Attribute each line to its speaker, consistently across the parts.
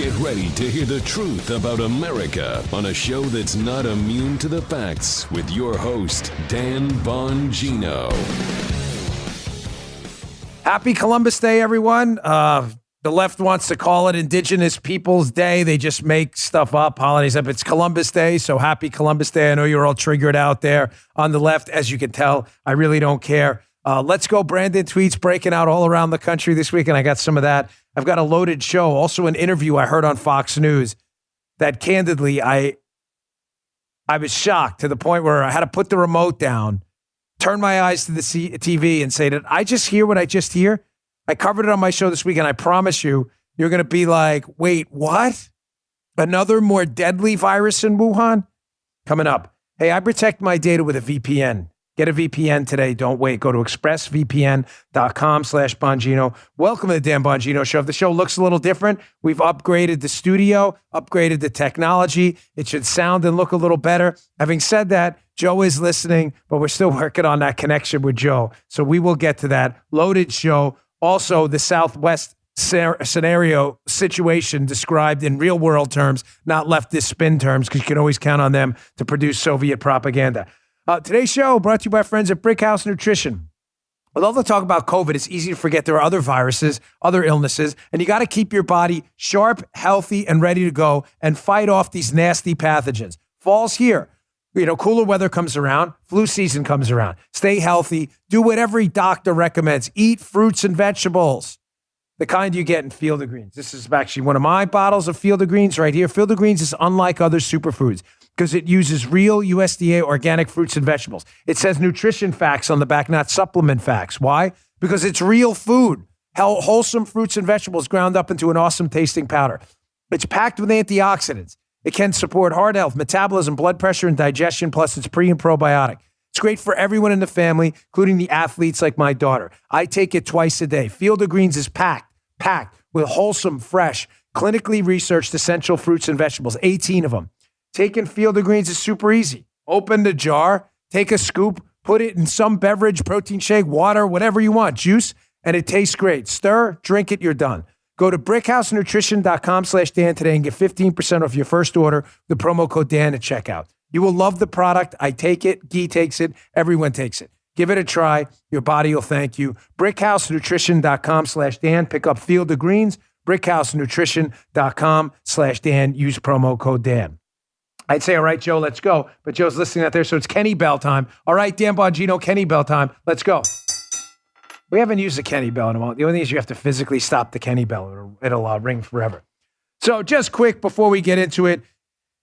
Speaker 1: Get ready to hear the truth about America on a show that's not immune to the facts with your host, Dan Bongino.
Speaker 2: Happy Columbus Day, everyone. The left wants to call it Indigenous Peoples Day. They just make stuff up, holidays up. It's Columbus Day, so happy Columbus Day. I know you're all triggered out there on the left. As you can tell, I really don't care. Let's go, Brandon tweets breaking out all around the country this week, and I got some of that. I've got a loaded show. Also an interview I heard on Fox News that candidly, I was shocked to the point where I had to put the remote down, turn my eyes to the TV and say, did I just hear what I just hear? I covered it on my show this week, and I promise you, you're going to be like, wait, what? Another more deadly virus in Wuhan? Coming up. Hey, I protect my data with a VPN. Get a VPN today. Don't wait. Go to expressvpn.com/Bongino. Welcome to the Dan Bongino Show. If the show looks a little different, we've upgraded the studio, upgraded the technology. It should sound and look a little better. Having said that, Joe is listening, but we're still working on that connection with Joe. So we will get to that. Loaded show. Also, the Southwest scenario situation described in real world terms, not leftist spin terms, because you can always count on them to produce Soviet propaganda. Today's show brought to you by friends at Brickhouse Nutrition. With all the talk about COVID, it's easy to forget there are other viruses, other illnesses, and you got to keep your body sharp, healthy, and ready to go and fight off these nasty pathogens. Fall's here. Cooler weather comes around. Flu season comes around. Stay healthy. Do what every doctor recommends. Eat fruits and vegetables, the kind you get in Field of Greens. This is actually one of my bottles of Field of Greens right here. Field of Greens is unlike other superfoods because it uses real USDA organic fruits and vegetables. It says nutrition facts on the back, not supplement facts. Why? Because it's real food. Wholesome fruits and vegetables ground up into an awesome tasting powder. It's packed with antioxidants. It can support heart health, metabolism, blood pressure, and digestion, plus it's pre- and probiotic. It's great for everyone in the family, including the athletes like my daughter. I take it twice a day. Field of Greens is packed with wholesome, fresh, clinically researched essential fruits and vegetables, 18 of them. Taking Field of Greens is super easy. Open the jar, take a scoop, put it in some beverage, protein shake, water, whatever you want, juice, and it tastes great. Stir, drink it, you're done. Go to brickhousenutrition.com/Dan today and get 15% off your first order, the promo code Dan at checkout. You will love the product. I take it. Guy takes it. Everyone takes it. Give it a try. Your body will thank you. brickhousenutrition.com/Dan. Pick up Field of Greens. brickhousenutrition.com/Dan. Use promo code Dan. I'd say, all right, Joe, let's go. But Joe's listening out there, so it's Kenny Bell time. All right, Dan Bongino, Kenny Bell time. Let's go. We haven't used the Kenny Bell in a while. The only thing is you have to physically stop the Kenny Bell. It'll ring forever. So just quick before we get into it,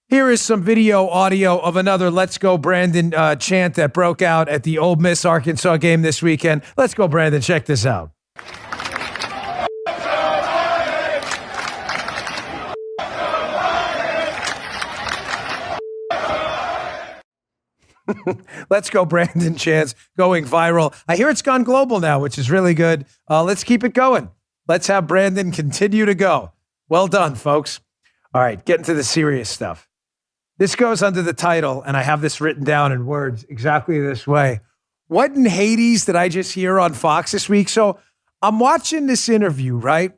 Speaker 2: here is some video audio of another Let's Go Brandon chant that broke out at the Ole Miss Arkansas game this weekend. Let's go, Brandon. Check this out. Let's go, Brandon chants going viral. I hear it's gone global now, which is really good. Let's keep it going. Let's have Brandon continue to go. Well done, folks. All right, getting to the serious stuff. This goes under the title, and I have this written down in words exactly this way. What in Hades did I just hear on Fox this week? So I'm watching this interview, right?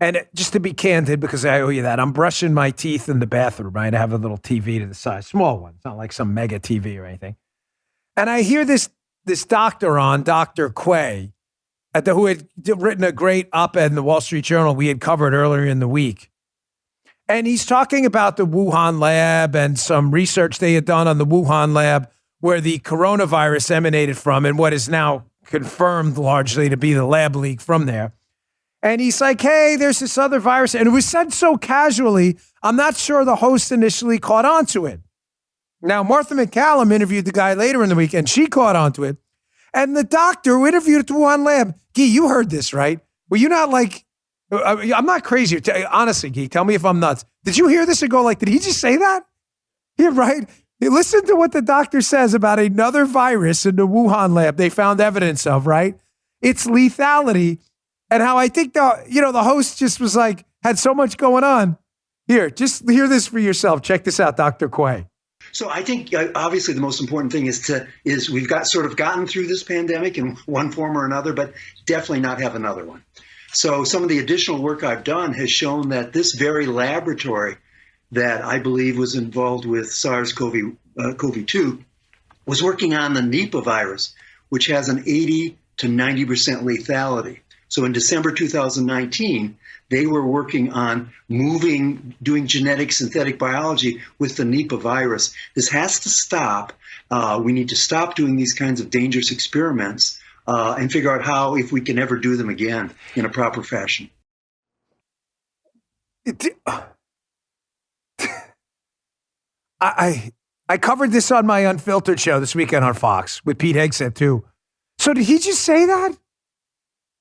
Speaker 2: And just to be candid, because I owe you that, I'm brushing my teeth in the bathroom, right? I have a little TV to the side, small one. It's not like some mega TV or anything. And I hear this doctor on, Dr. Quay, who had written a great op-ed in the Wall Street Journal we had covered earlier in the week. And he's talking about the Wuhan lab and some research they had done on the Wuhan lab where the coronavirus emanated from and what is now confirmed largely to be the lab leak from there. And he's like, hey, there's this other virus. And it was said so casually, I'm not sure the host initially caught on to it. Now, Martha McCallum interviewed the guy later in the week, and she caught on to it. And the doctor who interviewed at the Wuhan lab, Guy, you heard this, right? Were you not like, I'm not crazy. Honestly, Guy, tell me if I'm nuts. Did you hear this and go like, did he just say that? Yeah, right. Listen to what the doctor says about another virus in the Wuhan lab they found evidence of, right? Its lethality. And how I think the host just was like, had so much going on. Here, just hear this for yourself. Check this out, Dr. Quay.
Speaker 3: So I think obviously the most important thing is we've gotten through this pandemic in one form or another, but definitely not have another one. So some of the additional work I've done has shown that this very laboratory that I believe was involved with SARS-CoV-2 was working on the Nipah virus, which has an 80 to 90% lethality. So in December 2019, they were working on doing genetic synthetic biology with the Nipah virus. This has to stop. We need to stop doing these kinds of dangerous experiments and figure out how, if we can ever do them again in a proper fashion.
Speaker 2: I covered this on my Unfiltered show this weekend on Fox with Pete Hegseth too. So did he just say that?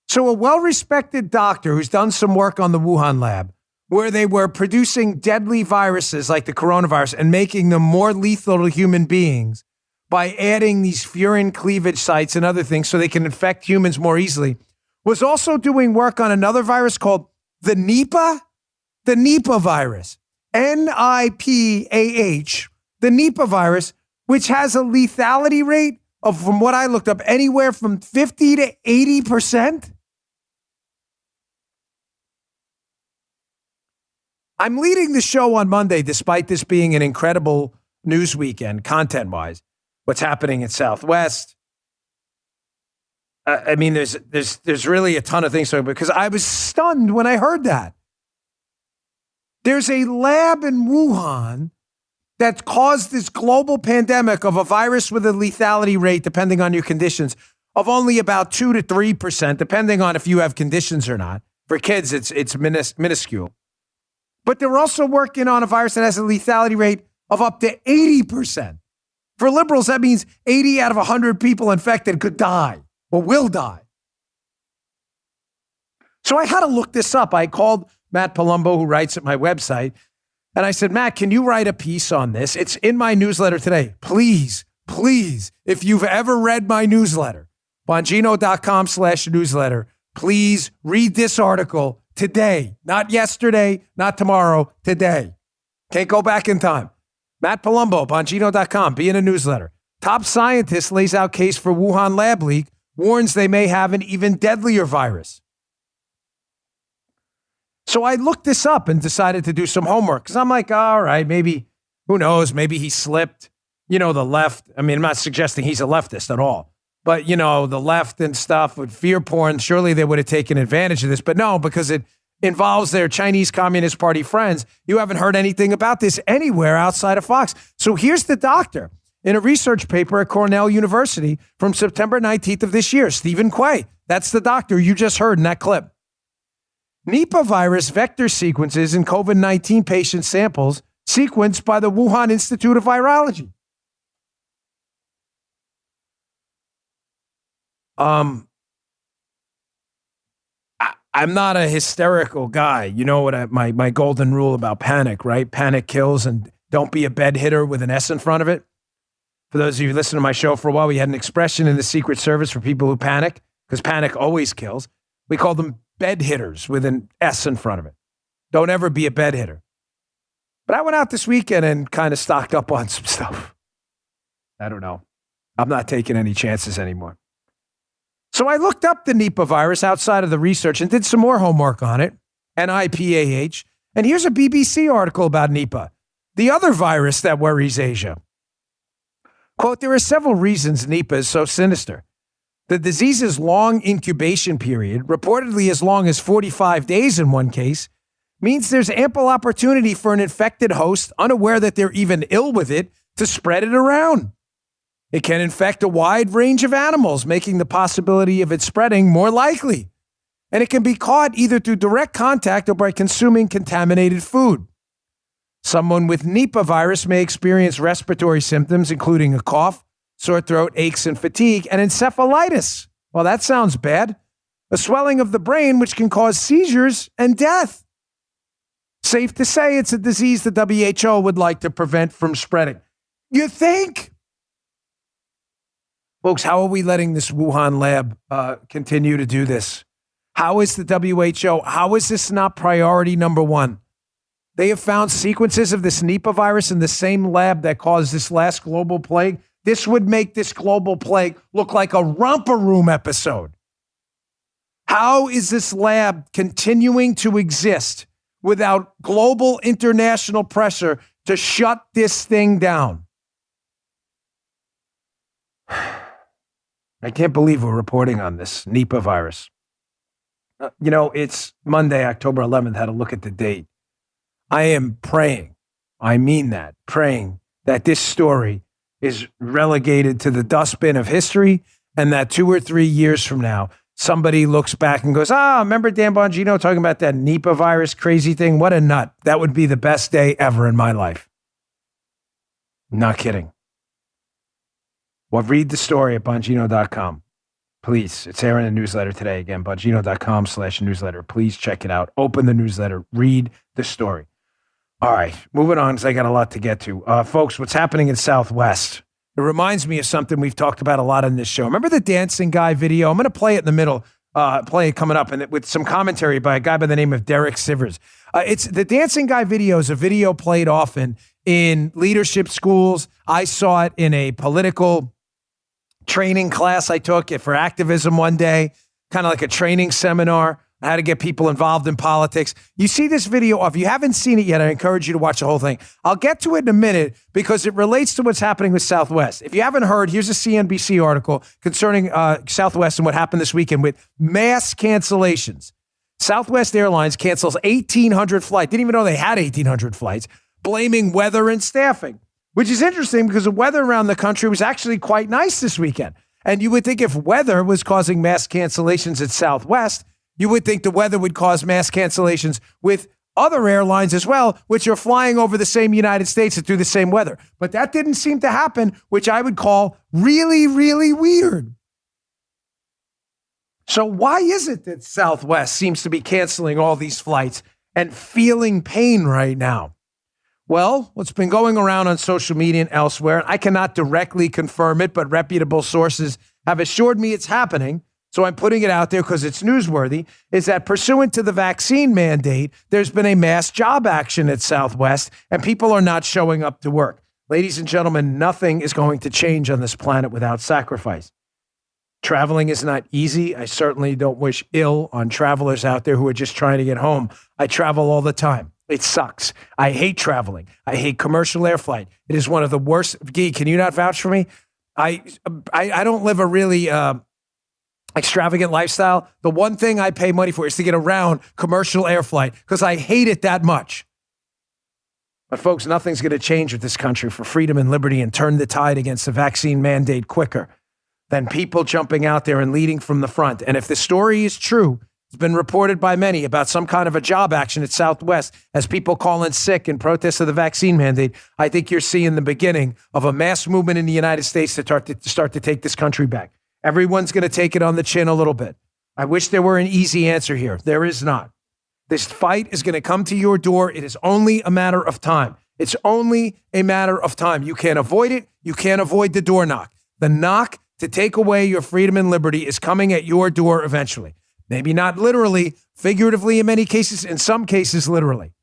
Speaker 2: So a well-respected doctor who's done some work on the Wuhan lab where they were producing deadly viruses like the coronavirus and making them more lethal to human beings by adding these furin cleavage sites and other things so they can infect humans more easily, was also doing work on another virus called the Nipah virus, Nipah, the Nipah virus, which has a lethality rate of, from what I looked up, anywhere from 50 to 80%. I'm leading the show on Monday, despite this being an incredible news weekend, content-wise. What's happening at Southwest? I mean, there's really a ton of things, because I was stunned when I heard that. There's a lab in Wuhan that caused this global pandemic of a virus with a lethality rate, depending on your conditions, of only about 2 to 3%, depending on if you have conditions or not. For kids, it's minuscule. But they're also working on a virus that has a lethality rate of up to 80%. For liberals, that means 80 out of 100 people infected could die or will die. So I had to look this up. I called Matt Palumbo, who writes at my website, and I said, Matt, can you write a piece on this? It's in my newsletter today. Please, if you've ever read my newsletter, Bongino.com/newsletter, please read this article today, not yesterday, not tomorrow, today. Can't go back in time. Matt Palumbo, Bongino.com, be in a newsletter. Top scientist lays out case for Wuhan lab leak, warns they may have an even deadlier virus. So I looked this up and decided to do some homework because I'm like, all right, maybe, who knows, maybe he slipped. You know, the left, I mean, I'm not suggesting he's a leftist at all, but, you know, the left and stuff with fear porn, surely they would have taken advantage of this. But no, because it involves their Chinese Communist Party friends. You haven't heard anything about this anywhere outside of Fox. So here's the doctor in a research paper at Cornell University from September 19th of this year, Stephen Quay. That's the doctor you just heard in that clip. Nipah virus vector sequences in COVID-19 patient samples sequenced by the Wuhan Institute of Virology. I'm not a hysterical guy. You know what my golden rule about panic, right? Panic kills, and don't be a bed hitter with an S in front of it. For those of you who listen to my show for a while, we had an expression in the Secret Service for people who panic, because panic always kills. We call them bed hitters with an S in front of it. Don't ever be a bed hitter. But I went out this weekend and kind of stocked up on some stuff. I don't know. I'm not taking any chances anymore. So I looked up the Nipah virus outside of the research and did some more homework on it, Nipah. And here's a BBC article about Nipah, the other virus that worries Asia. Quote, there are several reasons Nipah is so sinister. The disease's long incubation period, reportedly as long as 45 days in one case, means there's ample opportunity for an infected host, unaware that they're even ill with it, to spread it around. It can infect a wide range of animals, making the possibility of it spreading more likely. And it can be caught either through direct contact or by consuming contaminated food. Someone with Nipah virus may experience respiratory symptoms, including a cough, sore throat, aches and fatigue, and encephalitis. Well, that sounds bad. A swelling of the brain, which can cause seizures and death. Safe to say it's a disease the WHO would like to prevent from spreading. You think? Folks, how are we letting this Wuhan lab continue to do this? How is the WHO, how is this not priority number one? They have found sequences of this Nipah virus in the same lab that caused this last global plague. This would make this global plague look like a romper room episode. How is this lab continuing to exist without global international pressure to shut this thing down? I can't believe we're reporting on this Nipah virus. It's Monday, October 11th. Had a look at the date. I am praying, I mean that, praying that this story is relegated to the dustbin of history and that 2 or 3 years from now, somebody looks back and goes, remember Dan Bongino talking about that Nipah virus crazy thing? What a nut. That would be the best day ever in my life. Not kidding. Well, read the story at Bongino.com. Please, it's airing a newsletter today. Again, Bongino.com/newsletter. Please check it out. Open the newsletter. Read the story. All right, moving on because I got a lot to get to. Folks, what's happening in Southwest? It reminds me of something we've talked about a lot on this show. Remember the dancing guy video? I'm going to play it in the middle, play it coming up, and with some commentary by a guy by the name of Derek Sivers. It's the dancing guy video is a video played often in leadership schools. I saw it in a political training class I took for activism one day, kind of like a training seminar, how to get people involved in politics. You see this video, if you haven't seen it yet, I encourage you to watch the whole thing. I'll get to it in a minute because it relates to what's happening with Southwest. If you haven't heard, here's a CNBC article concerning Southwest and what happened this weekend with mass cancellations. Southwest Airlines cancels 1,800 flights. Didn't even know they had 1,800 flights, blaming weather and staffing. Which is interesting because the weather around the country was actually quite nice this weekend. And you would think if weather was causing mass cancellations at Southwest, you would think the weather would cause mass cancellations with other airlines as well, which are flying over the same United States through the same weather. But that didn't seem to happen, which I would call really, really weird. So why is it that Southwest seems to be canceling all these flights and feeling pain right now? Well, what's been going around on social media and elsewhere, I cannot directly confirm it, but reputable sources have assured me it's happening, so I'm putting it out there because it's newsworthy, is that pursuant to the vaccine mandate, there's been a mass job action at Southwest, and people are not showing up to work. Ladies and gentlemen, nothing is going to change on this planet without sacrifice. Traveling is not easy. I certainly don't wish ill on travelers out there who are just trying to get home. I travel all the time. It sucks. I hate traveling. I hate commercial air flight. It is one of the worst. Gee, can you not vouch for me? I don't live a really extravagant lifestyle. The one thing I pay money for is to get around commercial air flight because I hate it that much. But folks, nothing's going to change with this country for freedom and liberty and turn the tide against the vaccine mandate quicker than people jumping out there and leading from the front. And if the story is true, it's been reported by many about some kind of a job action at Southwest as people call in sick in protest of the vaccine mandate. I think you're seeing the beginning of a mass movement in the United States to start to take this country back. Everyone's going to take it on the chin a little bit. I wish there were an easy answer here. There is not. This fight is going to come to your door. It is only a matter of time. It's only a matter of time. You can't avoid it. You can't avoid the door knock. The knock to take away your freedom and liberty is coming at your door eventually. Maybe not literally, figuratively in many cases, in some cases, literally.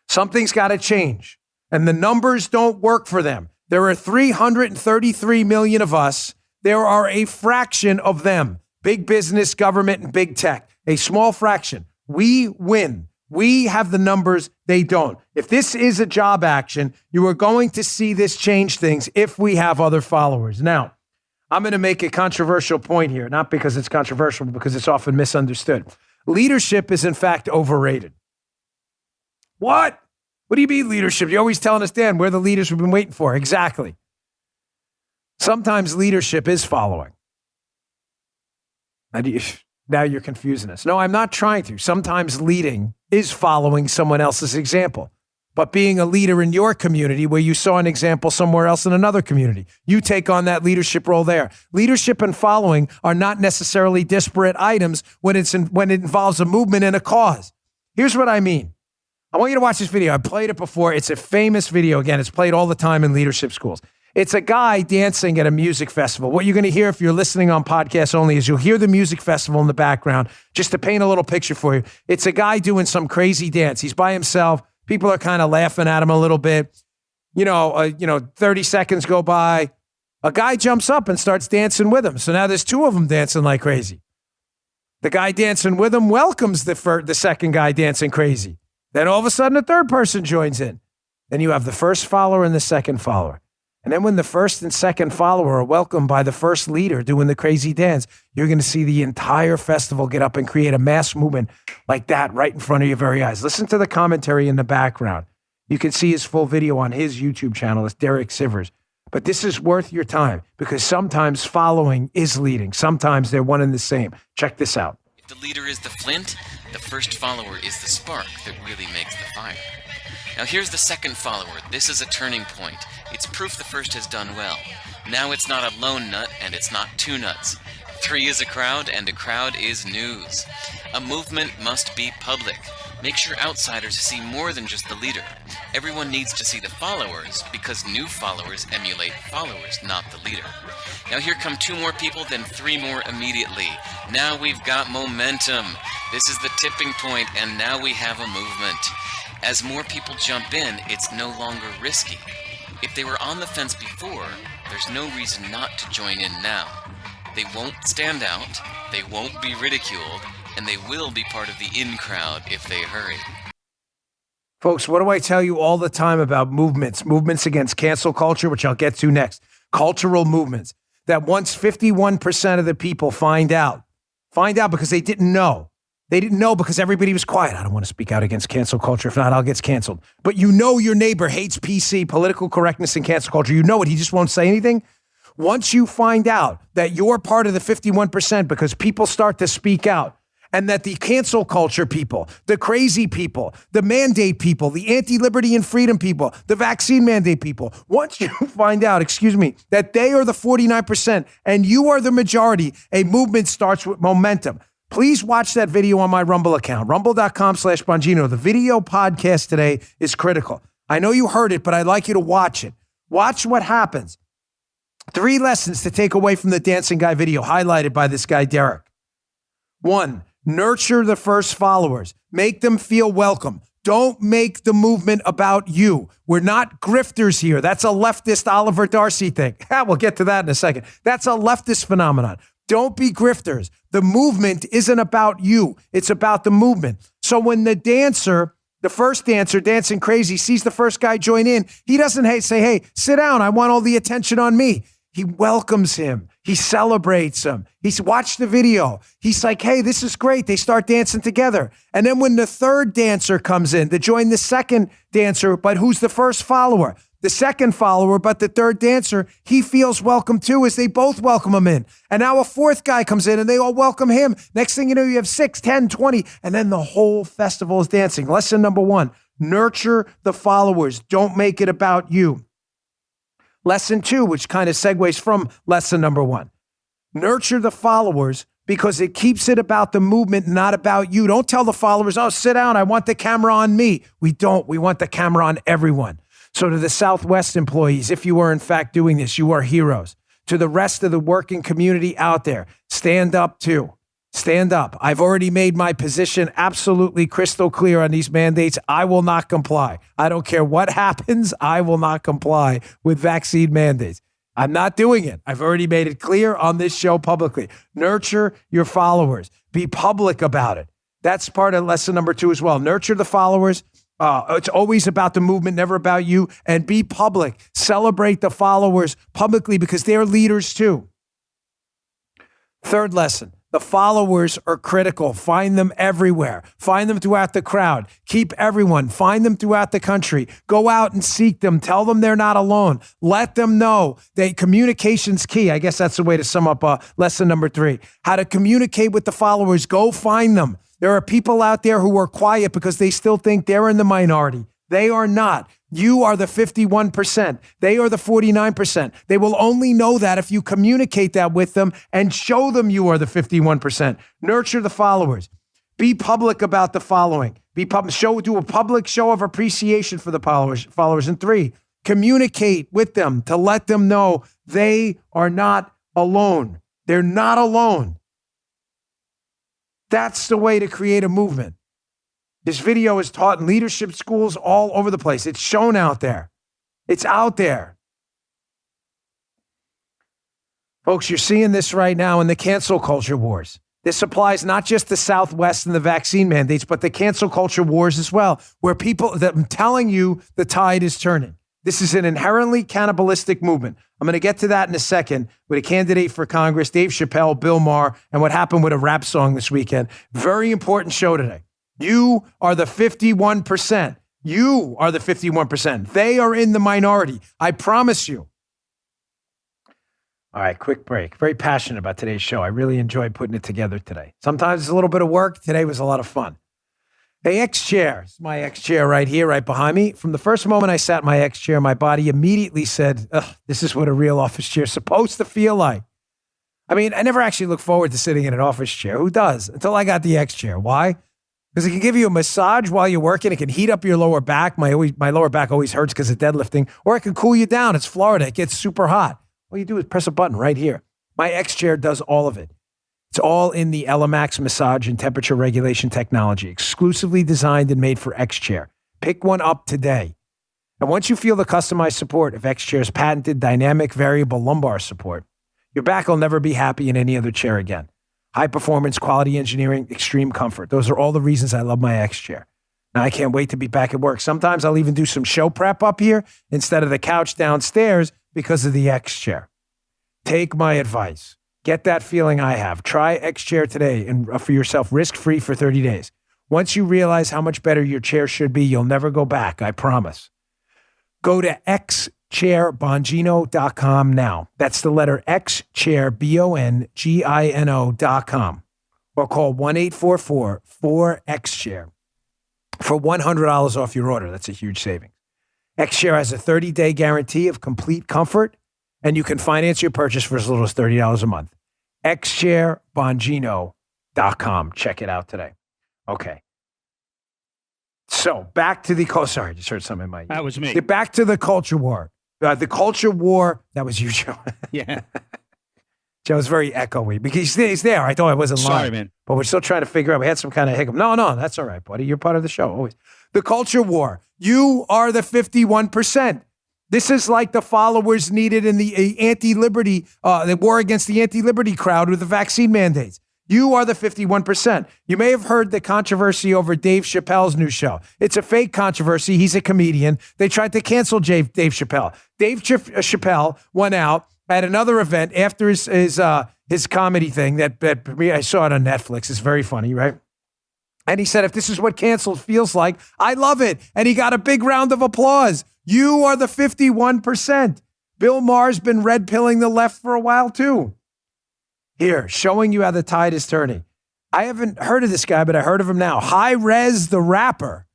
Speaker 2: Something's got to change. And the numbers don't work for them. There are 333 million of us. There are a fraction of them. Big business, government, and big tech. A small fraction. We win. We have the numbers. They don't. If this is a job action, you are going to see this change things if we have other followers. Now, I'm going to make a controversial point here, not because it's controversial, but because it's often misunderstood. Leadership is, in fact, overrated. What? What do you mean leadership? You're always telling us, Dan, we're the leaders we've been waiting for. Exactly. Sometimes leadership is following. Now you're confusing us. No, I'm not trying to. Sometimes leading is following someone else's example. But being a leader in your community where you saw an example somewhere else in another community, you take on that leadership role there. Leadership and following are not necessarily disparate items when it involves a movement and a cause. Here's what I mean. I want you to watch this video. I played it before. It's a famous video. Again, it's played all the time in leadership schools. It's a guy dancing at a music festival. What you're going to hear if you're listening on podcasts only is you'll hear the music festival in the background. Just to paint a little picture for you, it's a guy doing some crazy dance. He's by himself. People are kind of laughing at him a little bit. 30 seconds go by. A guy jumps up and starts dancing with him. So now there's two of them dancing like crazy. The guy dancing with him welcomes the second guy dancing crazy. Then all of a sudden, a third person joins in. Then you have the first follower and the second follower. And then when the first and second follower are welcomed by the first leader doing the crazy dance, you're going to see the entire festival get up and create a mass movement like that right in front of your very eyes. Listen to the commentary in the background. You can see his full video on his YouTube channel. It's Derek Sivers. But this is worth your time because sometimes following is leading. Sometimes they're one and the same. Check this out.
Speaker 4: If the leader is the flint, the first follower is the spark that really makes the fire. Now here's the second follower. This is a turning point. It's proof the first has done well. Now it's not a lone nut and it's not two nuts. 3 is a crowd and a crowd is news. A movement must be public. Make sure outsiders see more than just the leader. Everyone needs to see the followers because new followers emulate followers, not the leader. Now here come 2 more people, then 3 more immediately. Now we've got momentum. This is the tipping point, and now we have a movement. As more people jump in, it's no longer risky. If they were on the fence before, there's no reason not to join in now. They won't stand out, they won't be ridiculed, and they will be part of the in crowd if they hurry.
Speaker 2: Folks, what do I tell you all the time about movements? Movements against cancel culture, which I'll get to next. Cultural movements. That once 51% of the people find out because they didn't know. They didn't know because everybody was quiet. I don't want to speak out against cancel culture. If not, I'll get canceled. But you know your neighbor hates PC, political correctness, and cancel culture. You know it. He just won't say anything. Once you find out that you're part of the 51% because people start to speak out, and that the cancel culture people, the crazy people, the mandate people, the anti-liberty and freedom people, the vaccine mandate people, once you find out, that they are the 49% and you are the majority, a movement starts with momentum. Please watch that video on my Rumble account, rumble.com/Bongino. The video podcast today is critical. I know you heard it, but I'd like you to watch it. Watch what happens. 3 lessons to take away from the dancing guy video highlighted by this guy, Derek. 1, nurture the first followers. Make them feel welcome. Don't make the movement about you. We're not grifters here. That's a leftist Oliver Darcy thing. We'll get to that in a second. That's a leftist phenomenon. Don't be grifters. The movement isn't about you. It's about the movement. So when the dancer, the first dancer dancing crazy, sees the first guy join in, he doesn't say, hey, sit down. I want all the attention on me. He welcomes him. He celebrates him. He's watched the video. He's like, hey, this is great. They start dancing together. And then when the third dancer comes in to join the second dancer, but who's the first follower? The second follower, but the third dancer, he feels welcome too as they both welcome him in. And now a fourth guy comes in and they all welcome him. Next thing you know, you have 6, 10, 20, and then the whole festival is dancing. Lesson number 1, nurture the followers. Don't make it about you. Lesson 2, which kind of segues from lesson number 1. Nurture the followers because it keeps it about the movement, not about you. Don't tell the followers, oh, sit down. I want the camera on me. We don't. We want the camera on everyone. So to the Southwest employees, if you are in fact doing this, you are heroes. To the rest of the working community out there, stand up too. Stand up. I've already made my position absolutely crystal clear on these mandates. I will not comply. I don't care what happens. I will not comply with vaccine mandates. I'm not doing it. I've already made it clear on this show publicly. Nurture your followers. Be public about it. That's part of lesson number 2 as well. Nurture the followers. It's always about the movement, never about you. And be public. Celebrate the followers publicly because they're leaders too. Third lesson. The followers are critical. Find them everywhere. Find them throughout the crowd. Keep everyone. Find them throughout the country. Go out and seek them. Tell them they're not alone. Let them know that communication's key. I guess that's the way to sum up lesson number 3. How to communicate with the followers. Go find them. There are people out there who are quiet because they still think they're in the minority. They are not. You are the 51%. They are the 49%. They will only know that if you communicate that with them and show them you are the 51%. Nurture the followers. Be public about the following. Do a public show of appreciation for the followers. And 3, communicate with them to let them know they are not alone. They're not alone. That's the way to create a movement. This video is taught in leadership schools all over the place. It's shown out there. It's out there. Folks, you're seeing this right now in the cancel culture wars. This applies not just to Southwest and the vaccine mandates, but the cancel culture wars as well, where people that I'm telling you the tide is turning. This is an inherently cannibalistic movement. I'm going to get to that in a second with a candidate for Congress, Dave Chappelle, Bill Maher, and what happened with a rap song this weekend. Very important show today. You are the 51%. You are the 51%. They are in the minority. I promise you. All right, quick break. Very passionate about today's show. I really enjoyed putting it together today. Sometimes it's a little bit of work. Today was a lot of fun. Hey, X-Chair. It's my X-Chair right here, right behind me. From the first moment I sat in my X-Chair, my body immediately said, this is what a real office chair is supposed to feel like. I mean, I never actually look forward to sitting in an office chair. Who does? Until I got the X-Chair. Why? Because it can give you a massage while you're working. It can heat up your lower back. My lower back always hurts because of deadlifting. Or it can cool you down. It's Florida. It gets super hot. All you do is press a button right here. My X-Chair does all of it. It's all in the Elemax massage and temperature regulation technology, exclusively designed and made for X-Chair. Pick one up today. And once you feel the customized support of X-Chair's patented dynamic variable lumbar support, your back will never be happy in any other chair again. High performance, quality engineering, extreme comfort. Those are all the reasons I love my X-Chair. Now I can't wait to be back at work. Sometimes I'll even do some show prep up here instead of the couch downstairs because of the X-Chair. Take my advice. Get that feeling I have. Try X-Chair today and for yourself, risk-free for 30 days. Once you realize how much better your chair should be, you'll never go back, I promise. Go to xchairbongino.com now. That's the letter xchair, BONGINO.com. Or call 1-844-4XChair for $100 off your order. That's a huge savings. X-Chair has a 30-day guarantee of complete comfort, and you can finance your purchase for as little as $30 a month. xchairbongino.com. Check it out today. Okay. So back to the sorry, I just heard something in my ear.
Speaker 5: That was me.
Speaker 2: Back to the culture war. The culture war. That was you, Joe.
Speaker 5: Yeah.
Speaker 2: Joe's very echoey because he's there. I thought I wasn't lying.
Speaker 5: Sorry, man.
Speaker 2: But we're still trying to figure out. We had some kind of hiccup. No, that's all right, buddy. You're part of the show always. The culture war. You are the 51%. This is like the followers needed in the anti-liberty, the war against the anti-liberty crowd with the vaccine mandates. You are the 51%. You may have heard the controversy over Dave Chappelle's new show. It's a fake controversy. He's a comedian. They tried to cancel Dave Chappelle. Dave Chappelle went out at another event after his comedy thing that I saw it on Netflix. It's very funny, right? And he said, if this is what canceled feels like, I love it. And he got a big round of applause. You are the 51%. Bill Maher's been red pilling the left for a while too. Here, showing you how the tide is turning. I haven't heard of this guy, but I heard of him now. High Res the rapper.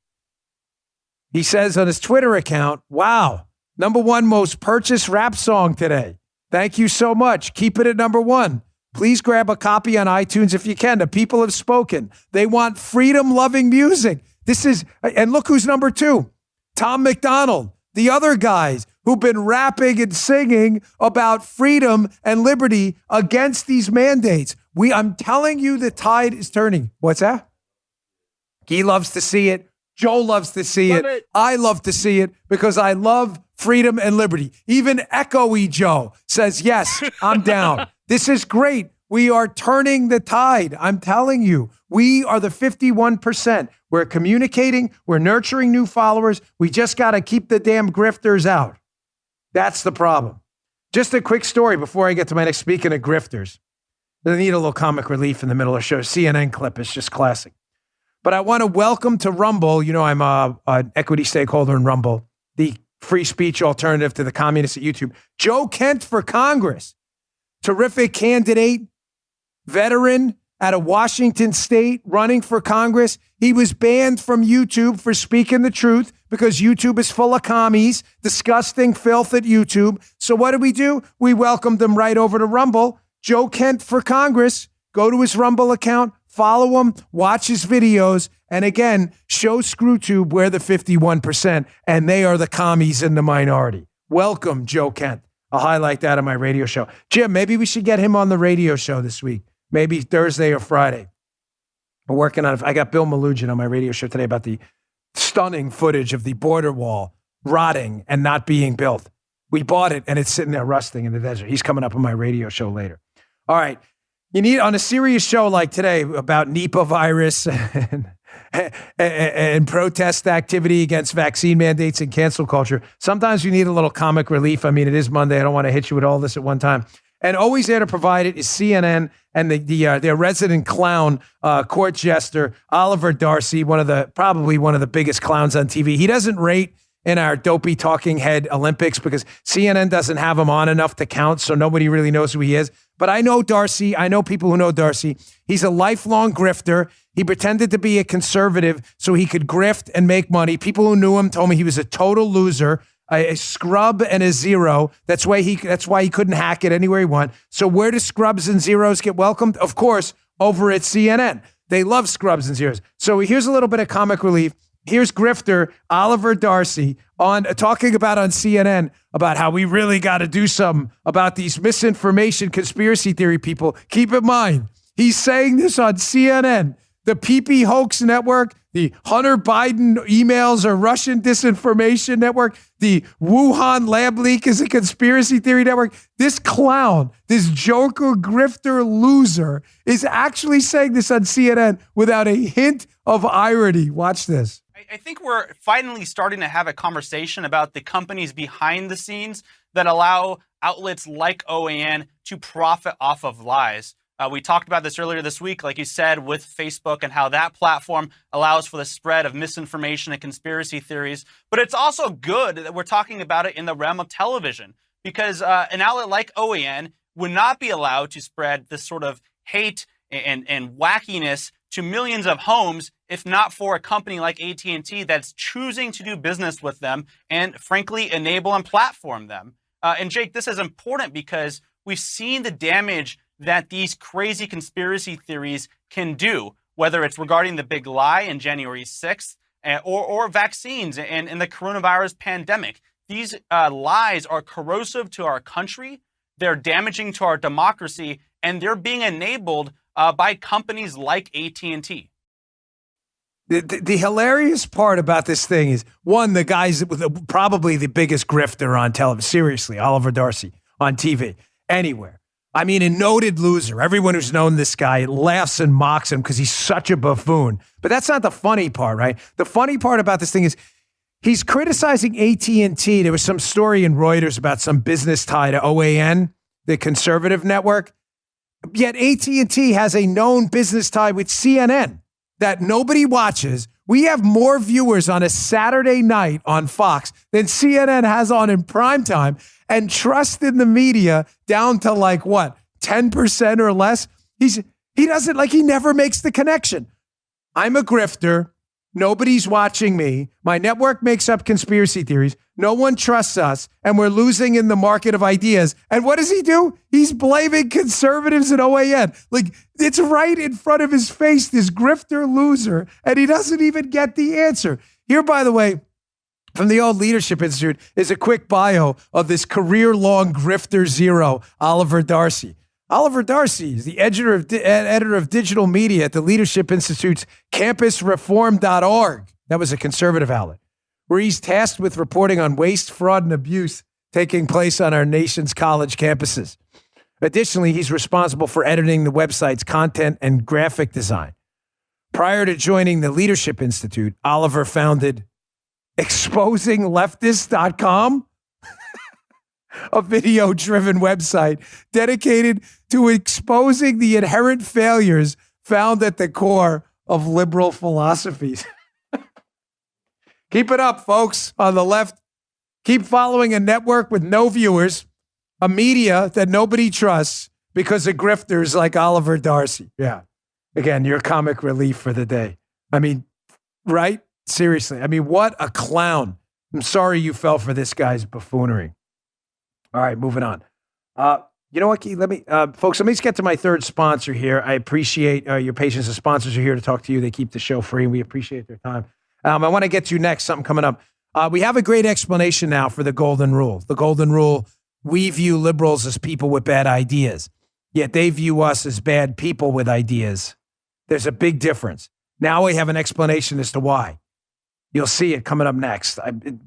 Speaker 2: He says on his Twitter account, wow, #1 most purchased rap song today. Thank you so much. Keep it at #1. Please grab a copy on iTunes if you can. The people have spoken. They want freedom-loving music. And look who's #2. Tom McDonald. The other guys who've been rapping and singing about freedom and liberty against these mandates. I'm telling you, the tide is turning. What's that? He loves to see it. Joe loves to see it. I love to see it because I love freedom and liberty. Even Echoey Joe says, yes, I'm down. This is great. We are turning the tide. I'm telling you, we are the 51%. We're communicating. We're nurturing new followers. We just got to keep the damn grifters out. That's the problem. Just a quick story before I get to my next. Speaking of grifters, they need a little comic relief in the middle of the show. CNN clip is just classic. But I want to welcome to Rumble. You know, I'm an equity stakeholder in Rumble, the free speech alternative to the communists at YouTube. Joe Kent for Congress. Terrific candidate, veteran out of Washington State, running for Congress. He was banned from YouTube for speaking the truth because YouTube is full of commies, disgusting filth at YouTube. So what do? We welcomed him right over to Rumble. Joe Kent for Congress. Go to his Rumble account, follow him, watch his videos, and again, show ScrewTube we're the 51%, and they are the commies in the minority. Welcome, Joe Kent. I'll highlight that on my radio show. Jim, maybe we should get him on the radio show this week. Maybe Thursday or Friday. We're working on it. I got Bill Malugin on my radio show today about the stunning footage of the border wall rotting and not being built. We bought it and it's sitting there rusting in the desert. He's coming up on my radio show later. All right. You need, on a serious show like today about Nipah virus and protest activity against vaccine mandates and cancel culture, sometimes you need a little comic relief. I mean, it is Monday. I don't want to hit you with all this at one time. And always there to provide it is CNN and their resident clown, court jester, Oliver Darcy, probably one of the biggest clowns on TV. He doesn't rate in our dopey talking head Olympics because CNN doesn't have him on enough to count, so nobody really knows who he is. But I know Darcy. I know people who know Darcy. He's a lifelong grifter. He pretended to be a conservative so he could grift and make money. People who knew him told me he was a total loser, a scrub and a zero. That's why he couldn't hack it anywhere he wanted. So where do scrubs and zeros get welcomed? Of course, over at CNN. They love scrubs and zeros. So here's a little bit of comic relief. Here's grifter Oliver Darcy talking about on CNN about how we really got to do something about these misinformation conspiracy theory people. Keep in mind, he's saying this on CNN, the PP hoax network, the Hunter Biden emails or Russian disinformation network, the Wuhan lab leak is a conspiracy theory network. This clown, this joker, grifter, loser is actually saying this on CNN without a hint of irony. Watch this.
Speaker 5: I think we're finally starting to have a conversation about the companies behind the scenes that allow outlets like OAN to profit off of lies. We talked about this earlier this week, like you said, with Facebook and how that platform allows for the spread of misinformation and conspiracy theories. But it's also good that we're talking about it in the realm of television, because an outlet like OAN would not be allowed to spread this sort of hate and wackiness to millions of homes if not for a company like AT&T that's choosing to do business with them and, frankly, enable and platform them. And Jake, this is important because we've seen the damage that these crazy conspiracy theories can do, whether it's regarding the big lie in January 6th or vaccines and the coronavirus pandemic. These lies are corrosive to our country, they're damaging to our democracy, and they're being enabled by companies like AT&T.
Speaker 2: The hilarious part about this thing is, one, the guy's probably the biggest grifter on television. Seriously, Oliver Darcy on TV, anywhere. I mean, a noted loser. Everyone who's known this guy laughs and mocks him because he's such a buffoon. But that's not the funny part, right? The funny part about this thing is he's criticizing AT&T. There was some story in Reuters about some business tie to OAN, the conservative network. Yet AT&T has a known business tie with CNN that nobody watches. We have more viewers on a Saturday night on Fox than CNN has on in primetime, and trust in the media down to 10% or less. He never makes the connection. I'm a grifter. Nobody's watching me. My network makes up conspiracy theories. No one trusts us, and we're losing in the market of ideas. And what does he do? He's blaming conservatives at OAN. It's right in front of his face, this grifter loser, and he doesn't even get the answer. Here, by the way, from the old Leadership Institute is a quick bio of this career-long grifter zero, Oliver Darcy. Oliver Darcy is the editor of digital media at the Leadership Institute's campusreform.org. That was a conservative outlet, where he's tasked with reporting on waste, fraud, and abuse taking place on our nation's college campuses. Additionally, he's responsible for editing the website's content and graphic design. Prior to joining the Leadership Institute, Oliver founded exposingleftist.com, a video-driven website dedicated to exposing the inherent failures found at the core of liberal philosophies. Keep it up, folks, on the left. Keep following a network with no viewers, a media that nobody trusts because of grifters like Oliver Darcy. Yeah. Again, your comic relief for the day. I mean, right? Seriously. I mean, what a clown. I'm sorry you fell for this guy's buffoonery. All right, moving on. You know what, Keith? Folks, let me just get to my third sponsor here. I appreciate your patience. The sponsors are here to talk to you. They keep the show free, and we appreciate their time. I want to get to next, something coming up. We have a great explanation now for the golden rule. The golden rule, we view liberals as people with bad ideas, yet they view us as bad people with ideas. There's a big difference. Now we have an explanation as to why. You'll see it coming up next.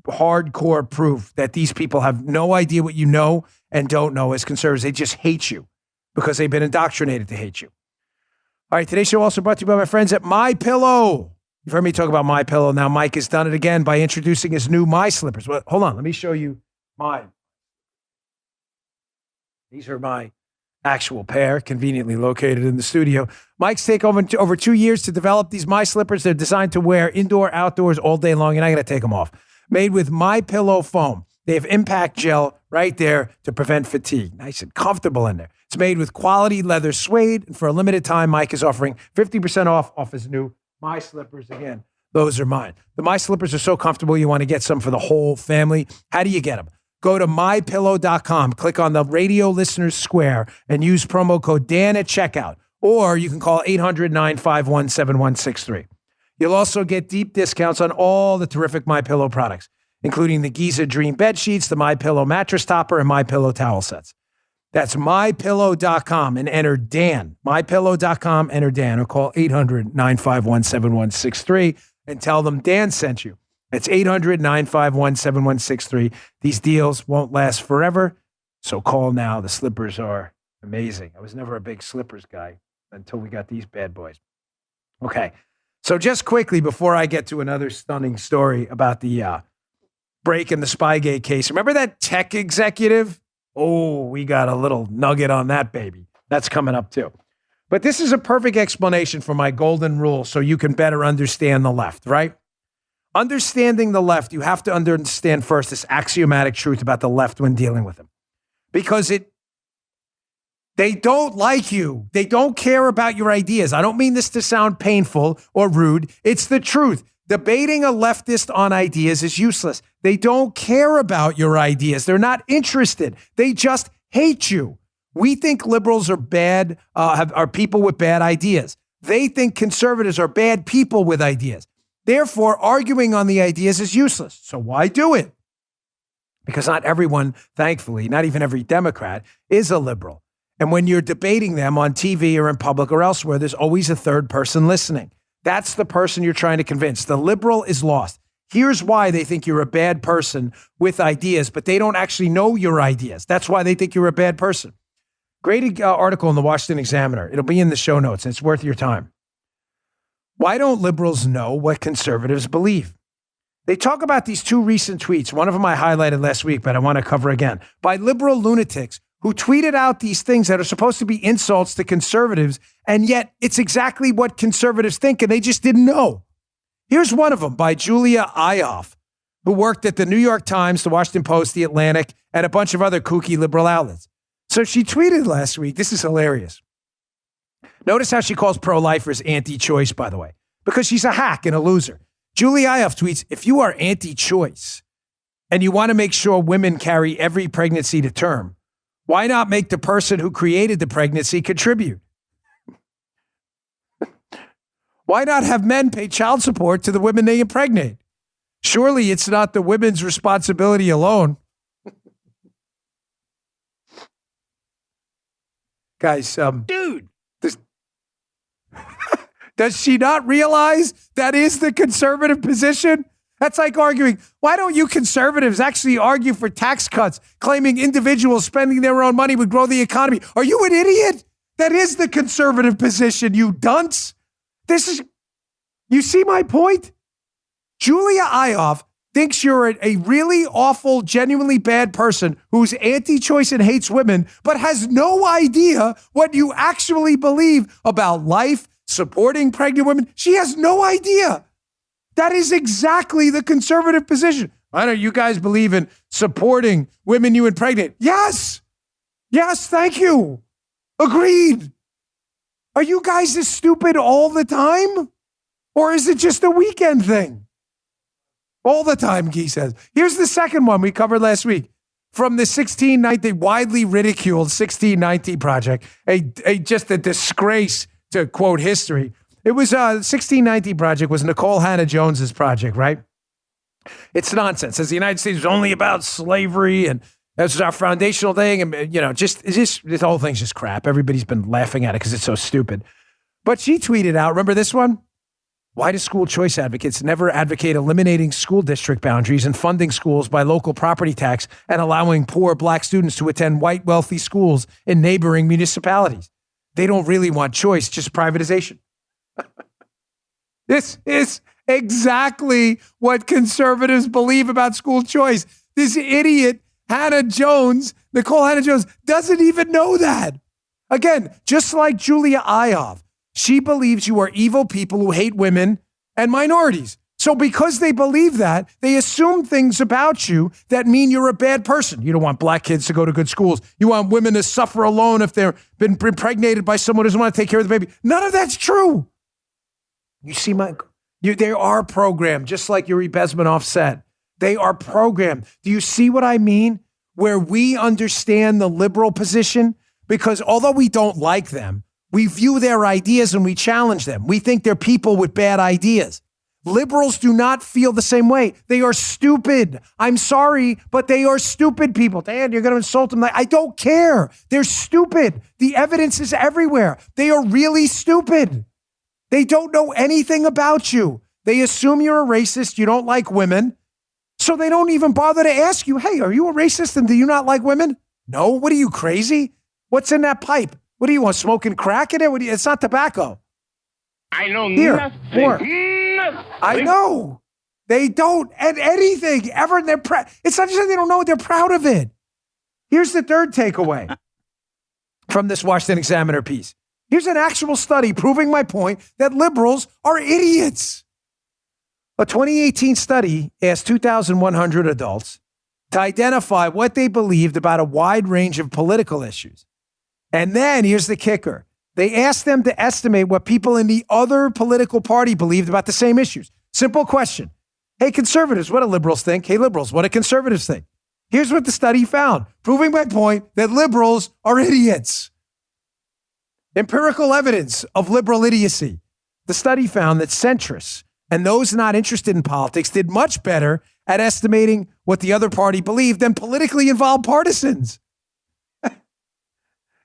Speaker 2: Hardcore proof that these people have no idea what you know and don't know as conservatives. They just hate you. because they've been indoctrinated to hate you. All right, today's show also brought to you by my friends at MyPillow. You've heard me talk about MyPillow. Now Mike has done it again by introducing his new My Slippers. Well, hold on, let me show you mine. These are my actual pair, conveniently located in the studio. Mike's taken over 2 years to develop these My Slippers. They're designed to wear indoor, outdoors, all day long. You're not going to take them off. Made with MyPillow foam. They have impact gel right there to prevent fatigue. Nice and comfortable in there. It's made with quality leather suede. And for a limited time, Mike is offering 50% off his new My Slippers. Again, those are mine. The My Slippers are so comfortable, you want to get some for the whole family. How do you get them? Go to mypillow.com, click on the radio listeners square, and use promo code Dan at checkout. Or you can call 800-951-7163. You'll also get deep discounts on all the terrific MyPillow products, including the Giza Dream bed sheets, the MyPillow mattress topper, and MyPillow towel sets. That's mypillow.com and enter Dan. mypillow.com, enter Dan, or call 800-951-7163 and tell them Dan sent you. It's 800-951-7163. These deals won't last forever, so call now. The slippers are amazing. I was never a big slippers guy until we got these bad boys. Okay, so just quickly before I get to another stunning story about the break in the Spygate case, remember that tech executive? Oh, we got a little nugget on that baby. That's coming up too. But this is a perfect explanation for my golden rule so you can better understand the left, right? Understanding the left, you have to understand first this axiomatic truth about the left when dealing with them. Because they don't like you. They don't care about your ideas. I don't mean this to sound painful or rude. It's the truth. Debating a leftist on ideas is useless. They don't care about your ideas. They're not interested. They just hate you. We think liberals are bad, are people with bad ideas. They think conservatives are bad people with ideas. Therefore, arguing on the ideas is useless. So why do it? Because not everyone, thankfully, not even every Democrat, is a liberal. And when you're debating them on TV or in public or elsewhere, there's always a third person listening. That's the person you're trying to convince. The liberal is lost. Here's why they think you're a bad person with ideas, but they don't actually know your ideas. That's why they think you're a bad person. Great article in the Washington Examiner. It'll be in the show notes, and it's worth your time. Why don't liberals know what conservatives believe? They talk about these two recent tweets. One of them I highlighted last week, but I want to cover again. By liberal lunatics who tweeted out these things that are supposed to be insults to conservatives, and yet it's exactly what conservatives think, and they just didn't know. Here's one of them by Julia Ioffe, who worked at the New York Times, the Washington Post, the Atlantic, and a bunch of other kooky liberal outlets. So she tweeted last week, this is hilarious. Notice how she calls pro-lifers anti-choice, by the way, because she's a hack and a loser. Julie Ioffe tweets, if you are anti-choice and you want to make sure women carry every pregnancy to term, why not make the person who created the pregnancy contribute? Why not have men pay child support to the women they impregnate? Surely it's not the women's responsibility alone. Guys, dude. Does she not realize that is the conservative position? That's like arguing, why don't you conservatives actually argue for tax cuts, claiming individuals spending their own money would grow the economy? Are you an idiot? That is the conservative position, you dunce. You see my point? Julia Ioffe thinks you're a really awful, genuinely bad person who's anti-choice and hates women, but has no idea what you actually believe about life, supporting pregnant women. She has no idea. That is exactly the conservative position. I know you guys believe in supporting women you impregnate. Yes. Yes, thank you. Agreed. Are you guys this stupid all the time? Or is it just a weekend thing? All the time, Guy says. Here's the second one we covered last week. From the 1690, widely ridiculed 1690 project, just a disgrace to quote history. It was 1690 project was Nicole Hannah Jones's project, right? It's nonsense. Says the United States was only about slavery and that's our foundational thing. And, just this whole thing's just crap. Everybody's been laughing at it because it's so stupid. But she tweeted out, remember this one? Why do school choice advocates never advocate eliminating school district boundaries and funding schools by local property tax and allowing poor black students to attend white wealthy schools in neighboring municipalities? They don't really want choice, just privatization. This is exactly what conservatives believe about school choice. This idiot, Nicole Hannah Jones, doesn't even know that. Again, just like Julia Iov, she believes you are evil people who hate women and minorities. So because they believe that, they assume things about you that mean you're a bad person. You don't want black kids to go to good schools. You want women to suffer alone if they've been impregnated by someone who doesn't want to take care of the baby. None of that's true. You see, they are programmed, just like Yuri Bezmenov said. They are programmed. Do you see what I mean? Where we understand the liberal position, because although we don't like them, we view their ideas and we challenge them. We think they're people with bad ideas. Liberals do not feel the same way. They are stupid. I'm sorry, but they are stupid people. Dan, you're going to insult them. I don't care. They're stupid. The evidence is everywhere. They are really stupid. They don't know anything about you. They assume you're a racist. You don't like women. So they don't even bother to ask you, hey, are you a racist and do you not like women? No. What are you, crazy? What's in that pipe? What do you want, smoking crack in it? It's not tobacco.
Speaker 6: I know
Speaker 2: nothing.
Speaker 6: Nothing.
Speaker 2: I know. They don't add anything ever. It's not just that they don't know it. They're proud of it. Here's the third takeaway from this Washington Examiner piece. Here's an actual study proving my point that liberals are idiots. A 2018 study asked 2,100 adults to identify what they believed about a wide range of political issues. And then here's the kicker. They asked them to estimate what people in the other political party believed about the same issues. Simple question. Hey, conservatives, what do liberals think? Hey, liberals, what do conservatives think? Here's what the study found, proving my point that liberals are idiots. Empirical evidence of liberal idiocy. The study found that centrists and those not interested in politics did much better at estimating what the other party believed than politically involved partisans.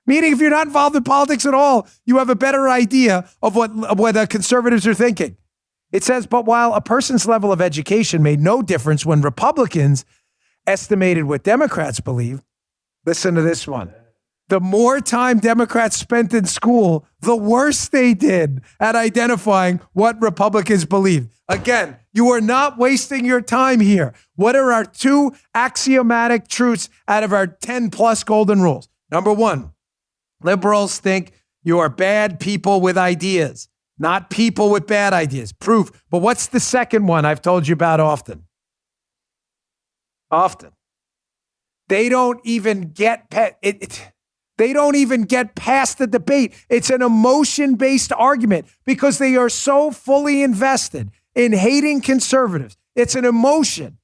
Speaker 2: Meaning, if you're not involved in politics at all, you have a better idea of what the conservatives are thinking. It says, but while a person's level of education made no difference when Republicans estimated what Democrats believe, listen to this one. The more time Democrats spent in school, the worse they did at identifying what Republicans believe. Again, you are not wasting your time here. What are our two axiomatic truths out of our 10 plus golden rules? Number one, liberals think you are bad people with ideas, not people with bad ideas. Proof. But what's the second one I've told you about often? They don't even get They don't even get past the debate. It's an emotion-based argument because they are so fully invested in hating conservatives. It's an emotion.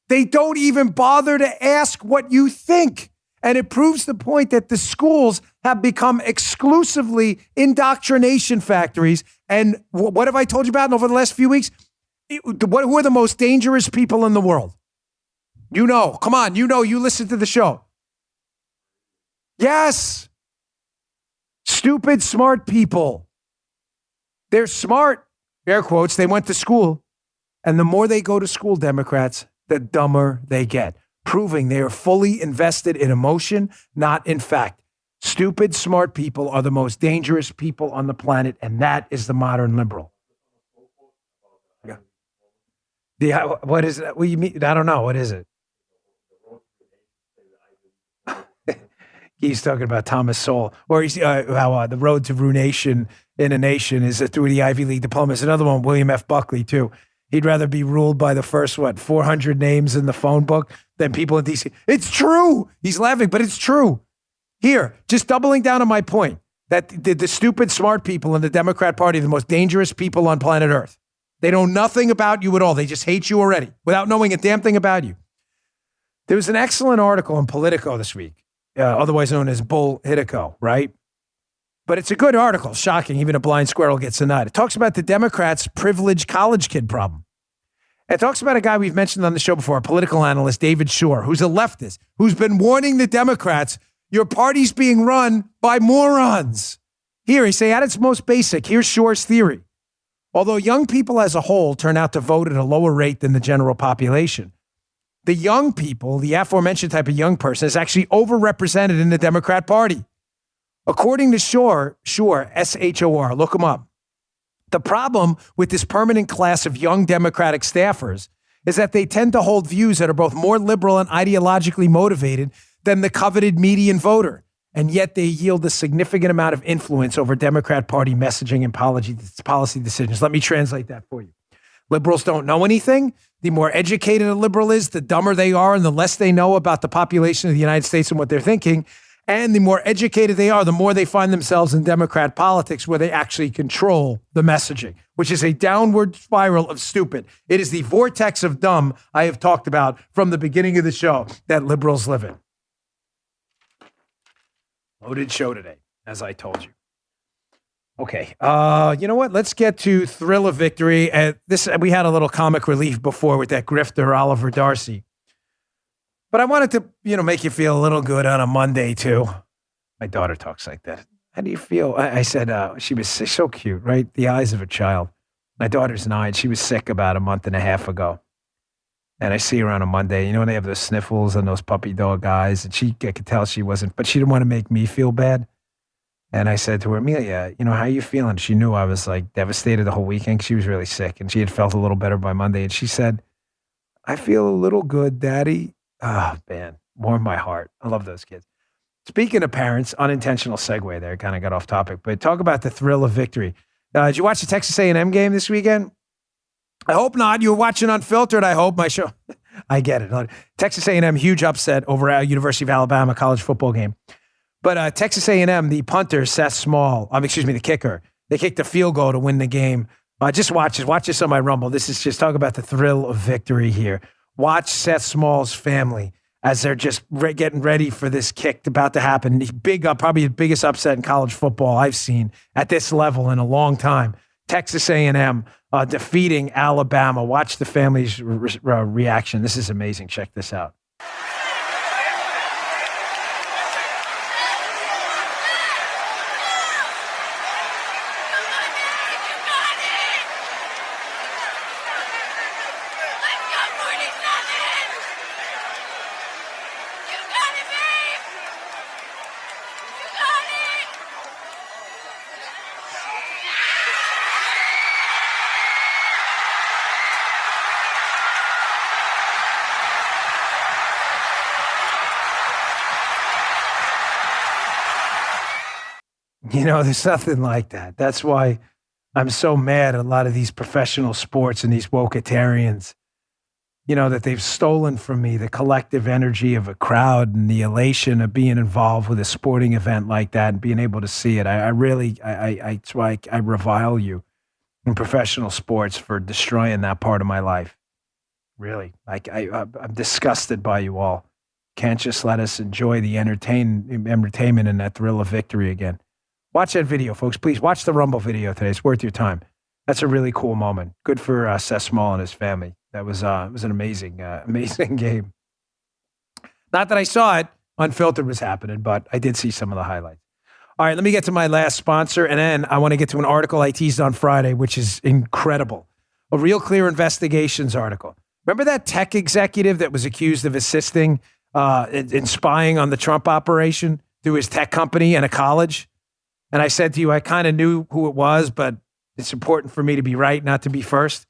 Speaker 2: They don't even bother to ask what you think. And it proves the point that the schools have become exclusively indoctrination factories. And what have I told you about over the last few weeks? Who are the most dangerous people in the world? You know, come on, you listen to the show. Yes. Stupid, smart people. They're smart, air quotes. They went to school. And the more they go to school, Democrats, the dumber they get, proving they are fully invested in emotion, not in fact. Stupid, smart people are the most dangerous people on the planet, and that is the modern liberal. Yeah. What is that? What do you mean? I don't know. What is it? He's talking about Thomas Sowell, or he's how the road to ruination in a nation is through the Ivy League diplomas. Another one, William F. Buckley, too. He'd rather be ruled by the first, 400 names in the phone book than people in D.C. It's true. He's laughing, but it's true. Here, just doubling down on my point that the stupid, smart people in the Democrat Party are the most dangerous people on planet Earth. They know nothing about you at all. They just hate you already without knowing a damn thing about you. There was an excellent article in Politico this week. Otherwise known as Bullhitico, right? But it's a good article. Shocking. Even a blind squirrel gets a nut. It talks about the Democrats' privileged college kid problem. It talks about a guy we've mentioned on the show before, a political analyst, David Shore, who's a leftist, who's been warning the Democrats, your party's being run by morons. Here, he say, at its most basic, here's Shore's theory. Although young people as a whole turn out to vote at a lower rate than the general population, the young people, the aforementioned type of young person, is actually overrepresented in the Democrat Party. According to Shore, S-H-O-R, look them up. The problem with this permanent class of young Democratic staffers is that they tend to hold views that are both more liberal and ideologically motivated than the coveted median voter. And yet they yield a significant amount of influence over Democrat Party messaging and policy decisions. Let me translate that for you. Liberals don't know anything. The more educated a liberal is, the dumber they are and the less they know about the population of the United States and what they're thinking. And the more educated they are, the more they find themselves in Democrat politics where they actually control the messaging, which is a downward spiral of stupid. It is the vortex of dumb I have talked about from the beginning of the show that liberals live in. Loaded show today, as I told you. Okay, you know what? Let's get to Thrill of Victory. We had a little comic relief before with that grifter, Oliver Darcy. But I wanted to, make you feel a little good on a Monday, too. My daughter talks like that. How do you feel? I said she was so cute, right? The eyes of a child. My daughter's 9. She was sick about a month and a half ago. And I see her on a Monday. When they have those sniffles and those puppy dog eyes. And I could tell she wasn't, but she didn't want to make me feel bad. And I said to her, Amelia, how are you feeling? She knew I was devastated the whole weekend. She was really sick. And she had felt a little better by Monday. And she said, I feel a little good, Daddy. Oh, man, warmed my heart. I love those kids. Speaking of parents, unintentional segue there, kind of got off topic, but talk about the thrill of victory. Did you watch the Texas A&M game this weekend? I hope not. You were watching Unfiltered, I hope, my show. I get it. Texas A&M, huge upset over University of Alabama college football game. But Texas A&M, the punter, Seth Small, the kicker, they kicked a field goal to win the game. Just watch this on my Rumble. This is just talk about the thrill of victory here. Watch Seth Small's family as they're just getting ready for this kick about to happen. Big, probably the biggest upset in college football I've seen at this level in a long time. Texas A&M defeating Alabama. Watch the family's reaction. This is amazing. Check this out. There's nothing like that. That's why I'm so mad at a lot of these professional sports and these wokeitarians, that they've stolen from me the collective energy of a crowd and the elation of being involved with a sporting event like that and being able to see it. That's why I revile you in professional sports for destroying that part of my life. Really. I'm disgusted by you all. Can't just let us enjoy the entertainment and that thrill of victory again. Watch that video, folks. Please watch the Rumble video today. It's worth your time. That's a really cool moment. Good for Seth Small and his family. That was it was an amazing game. Not that I saw it. Unfiltered was happening, but I did see some of the highlights. All right, let me get to my last sponsor, and then I want to get to an article I teased on Friday, which is incredible. A Real Clear Investigations article. Remember that tech executive that was accused of assisting in spying on the Trump operation through his tech company and a college? And I said to you, I kind of knew who it was, but it's important for me to be right, not to be first.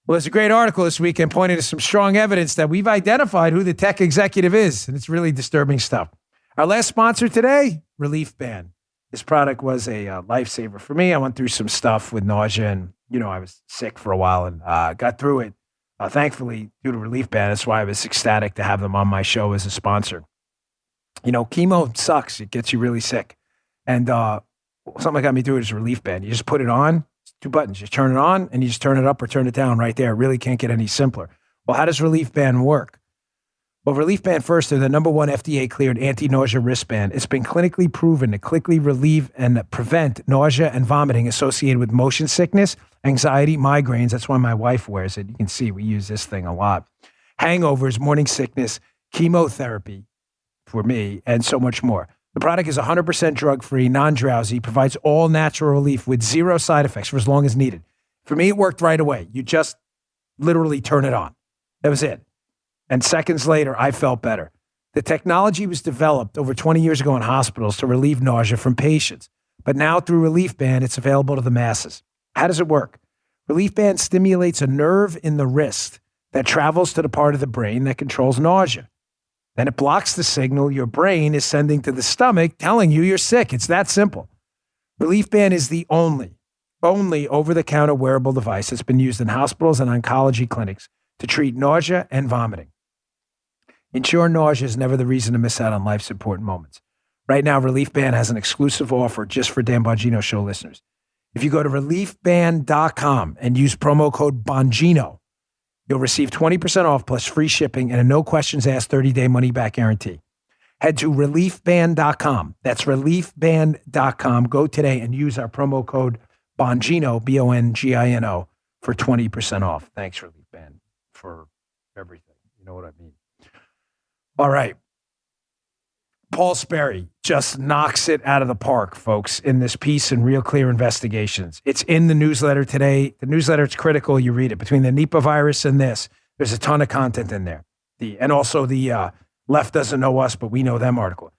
Speaker 2: Well, there's a great article this weekend pointing to some strong evidence that we've identified who the tech executive is, and it's really disturbing stuff. Our last sponsor today, Relief Band. This product was a lifesaver for me. I went through some stuff with nausea, and I was sick for a while and got through it. Thankfully, due to Relief Band, that's why I was ecstatic to have them on my show as a sponsor. Chemo sucks. It gets you really sick. And something that got me through it is Relief Band. You just put it on, it's 2 buttons. You turn it on and you just turn it up or turn it down right there. It really can't get any simpler. Well, how does Relief Band work? Well, Relief Band first, they're the #1 FDA-cleared anti-nausea wristband. It's been clinically proven to quickly relieve and prevent nausea and vomiting associated with motion sickness, anxiety, migraines. That's why my wife wears it. You can see we use this thing a lot. Hangovers, morning sickness, chemotherapy for me, and so much more. The product is 100% drug-free, non-drowsy, provides all natural relief with 0 side effects for as long as needed. For me, it worked right away. You just literally turn it on. That was it. And seconds later, I felt better. The technology was developed over 20 years ago in hospitals to relieve nausea from patients. But now through Relief Band, it's available to the masses. How does it work? Relief Band stimulates a nerve in the wrist that travels to the part of the brain that controls nausea. Then it blocks the signal your brain is sending to the stomach telling you you're sick. It's that simple. Relief Band is the only over-the-counter wearable device that's been used in hospitals and oncology clinics to treat nausea and vomiting. Ensure nausea is never the reason to miss out on life's important moments. Right now, Relief Band has an exclusive offer just for Dan Bongino Show listeners. If you go to reliefband.com and use promo code Bongino, you'll receive 20% off plus free shipping and a no questions asked 30-day money-back guarantee. Head to reliefband.com. That's reliefband.com. Go today and use our promo code Bongino, Bongino, for 20% off. Thanks, Relief Band, for everything. You know what I mean? All right. Paul Sperry just knocks it out of the park, folks, in this piece in Real Clear Investigations. It's in the newsletter today. The newsletter, it's critical. You read it. Between the Nipah virus and this, there's a ton of content in there. And also the Left Doesn't Know Us, but We Know Them article.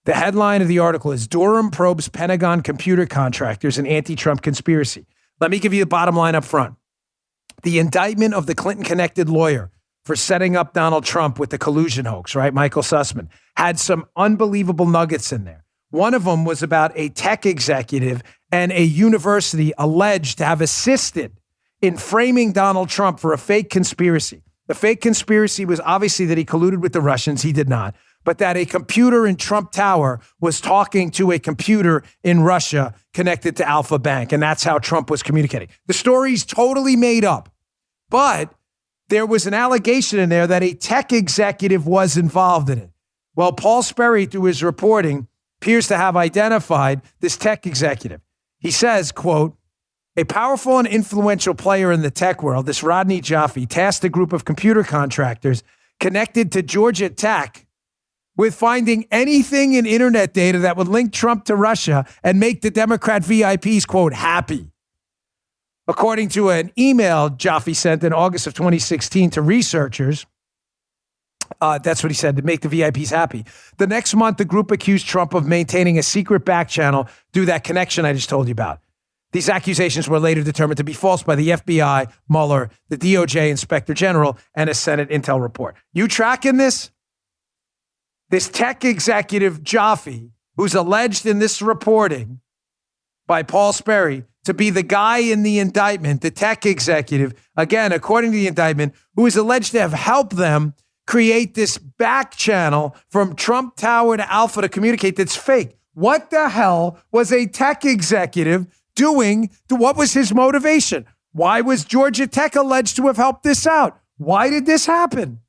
Speaker 2: The headline of the article is Durham probes Pentagon computer contractors in anti-Trump conspiracy. Let me give you the bottom line up front. The indictment of the Clinton-connected lawyer for setting up Donald Trump with the collusion hoax, right? Michael Sussman had some unbelievable nuggets in there. One of them was about a tech executive and a university alleged to have assisted in framing Donald Trump for a fake conspiracy. The fake conspiracy was obviously that he colluded with the Russians. He did not. But that a computer in Trump Tower was talking to a computer in Russia connected to Alpha Bank. And that's how Trump was communicating. The story's totally made up. But there was an allegation in there that a tech executive was involved in it. Well, Paul Sperry, through his reporting, appears to have identified this tech executive. He says, quote, a powerful and influential player in the tech world, this Rodney Jaffe, tasked a group of computer contractors connected to Georgia Tech with finding anything in internet data that would link Trump to Russia and make the Democrat VIPs, quote, happy. According to an email Jaffe sent in August of 2016 to researchers, that's what he said, to make the VIPs happy. The next month, the group accused Trump of maintaining a secret back channel through that connection I just told you about. These accusations were later determined to be false by the FBI, Mueller, the DOJ Inspector General, and a Senate Intel report. You tracking this? This tech executive, Jaffe, who's alleged in this reporting by Paul Sperry to be the guy in the indictment, the tech executive, again, according to the indictment, who is alleged to have helped them create this back channel from Trump Tower to Alpha to communicate that's fake. What the hell was a tech executive doing? What was his motivation? Why was Georgia Tech alleged to have helped this out? Why did this happen?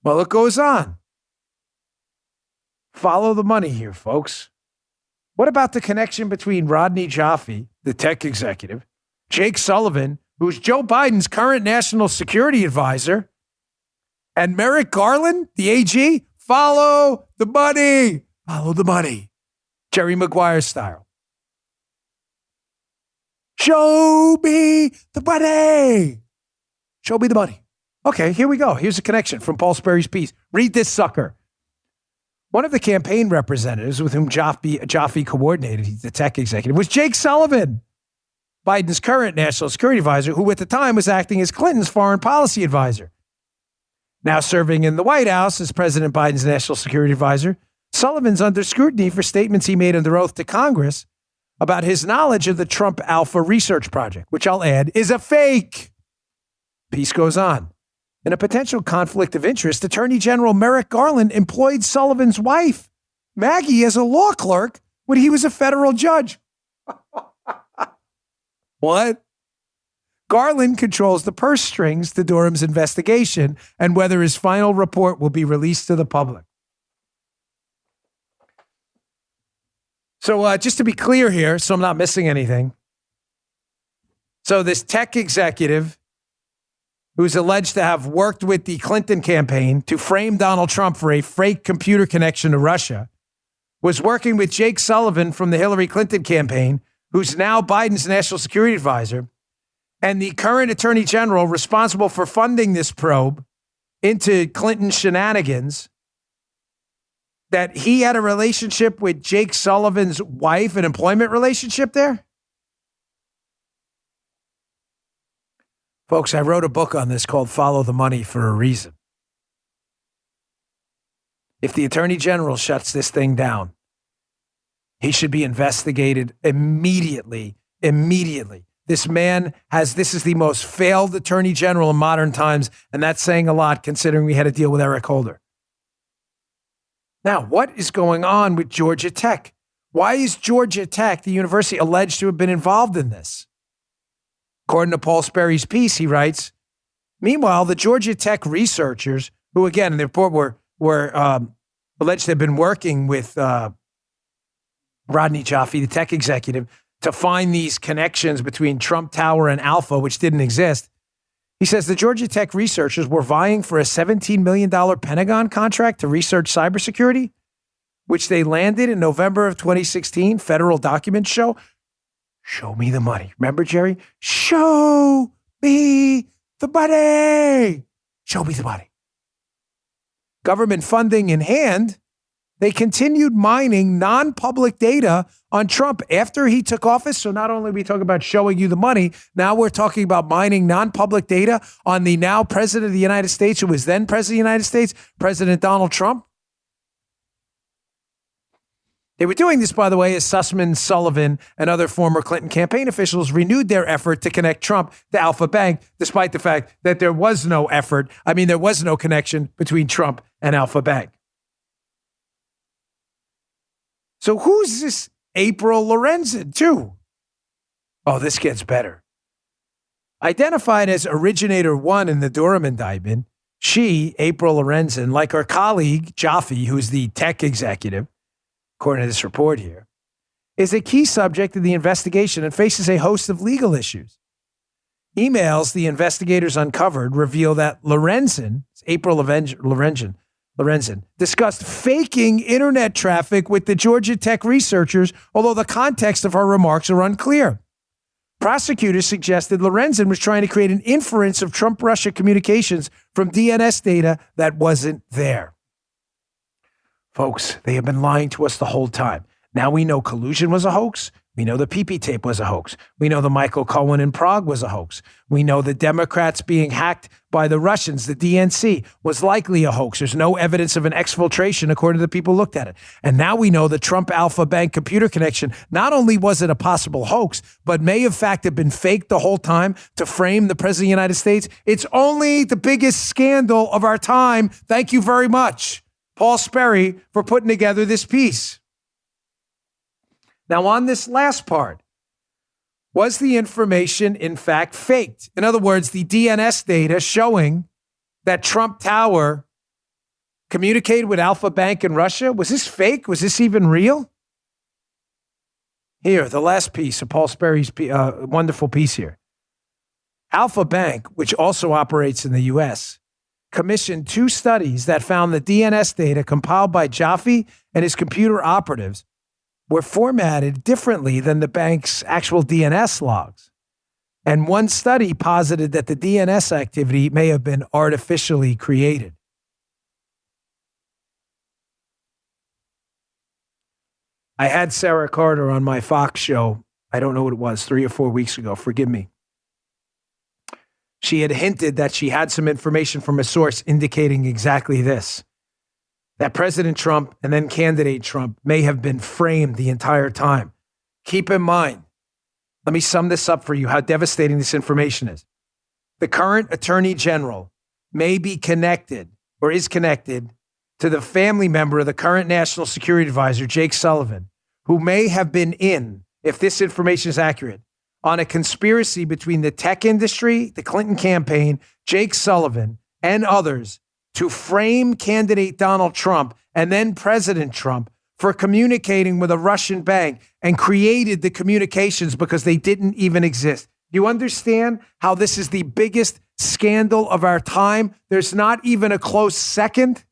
Speaker 2: Well, it goes on. Follow the money here, folks. What about the connection between Rodney Jaffe, the tech executive, Jake Sullivan, who's Joe Biden's current national security advisor, and Merrick Garland, the AG? Follow the money. Follow the money. Jerry Maguire style. Show me the money. Show me the money. Okay, here we go. Here's a connection from Paul Sperry's piece. Read this sucker. One of the campaign representatives with whom Jaffe coordinated, he's the tech executive, was Jake Sullivan, Biden's current national security advisor, who at the time was acting as Clinton's foreign policy advisor. Now serving in the White House as President Biden's national security advisor, Sullivan's under scrutiny for statements he made under oath to Congress about his knowledge of the Trump Alpha research project, which I'll add is a fake. Piece goes on. In a potential conflict of interest, Attorney General Merrick Garland employed Sullivan's wife, Maggie, as a law clerk when he was a federal judge. What? Garland controls the purse strings to Durham's investigation and whether his final report will be released to the public. So just to be clear here, so I'm not missing anything. So this tech executive who's alleged to have worked with the Clinton campaign to frame Donald Trump for a fake computer connection to Russia, was working with Jake Sullivan from the Hillary Clinton campaign, who's now Biden's national security advisor, And the current attorney general responsible for funding this probe into Clinton shenanigans, that he had a relationship with Jake Sullivan's wife, an employment relationship there? Folks, I wrote a book on this called Follow the Money for a reason. If the attorney general shuts this thing down, he should be investigated immediately. This man this is the most failed attorney general in modern times, and that's saying a lot considering we had to deal with Eric Holder. Now, what is going on with Georgia Tech? Why is Georgia Tech, the university, alleged to have been involved in this? According to Paul Sperry's piece, he writes, meanwhile, the Georgia Tech researchers, who again in the report were alleged to have been working with Rodney Jaffe, the tech executive, to find these connections between Trump Tower and Alpha, which didn't exist. He says the Georgia Tech researchers were vying for a $17 million Pentagon contract to research cybersecurity, which they landed in November of 2016. Federal documents show me the money. Remember, Jerry? Show me the money. Show me the money. Government funding in hand, they continued mining non-public data on Trump after he took office. So not only are we talking about showing you the money, now we're talking about mining non-public data on the now president of the United States, who was then president of the United States, President Donald Trump. They were doing this, by the way, as Sussman, Sullivan, and other former Clinton campaign officials renewed their effort to connect Trump to Alpha Bank, despite the fact that there was no effort. There was no connection between Trump and Alpha Bank. So who's this April Lorenzen, too? Oh, this gets better. Identified as originator one in the Durham indictment, she, April Lorenzen, like her colleague, Jaffe, who's the tech executive, according to this report here, is a key subject of the investigation and faces a host of legal issues. Emails the investigators uncovered reveal that Lorenzen, discussed faking internet traffic with the Georgia Tech researchers, although the context of her remarks are unclear. Prosecutors suggested Lorenzen was trying to create an inference of Trump-Russia communications from DNS data that wasn't there. Folks, they have been lying to us the whole time. Now we know collusion was a hoax. We know the PP tape was a hoax. We know the Michael Cohen in Prague was a hoax. We know the Democrats being hacked by the Russians, the DNC, was likely a hoax. There's no evidence of an exfiltration according to the people who looked at it. And now we know the Trump Alpha Bank computer connection, not only was it a possible hoax, but may in fact have been faked the whole time to frame the President of the United States. It's only the biggest scandal of our time. Thank you very much, Paul Sperry, for putting together this piece. Now, on this last part, was the information in fact faked? In other words, the DNS data showing that Trump Tower communicated with Alpha Bank in Russia, was this fake? Was this even real? Here, the last piece of Paul Sperry's wonderful piece here. Alpha Bank, which also operates in the U.S., commissioned 2 studies that found the DNS data compiled by Jaffe and his computer operatives were formatted differently than the bank's actual DNS logs. And one study posited that the DNS activity may have been artificially created. I had Sarah Carter on my Fox show, I don't know what it was, 3 or 4 weeks ago, forgive me. She had hinted that she had some information from a source indicating exactly this, that President Trump and then candidate Trump may have been framed the entire time. Keep in mind, let me sum this up for you, how devastating this information is. The current attorney general may be connected or is connected to the family member of the current national security advisor, Jake Sullivan, who may have been in, if this information is accurate, on a conspiracy between the tech industry, the Clinton campaign, Jake Sullivan, and others to frame candidate Donald Trump and then President Trump for communicating with a Russian bank and created the communications because they didn't even exist. You understand how this is the biggest scandal of our time? There's not even a close second.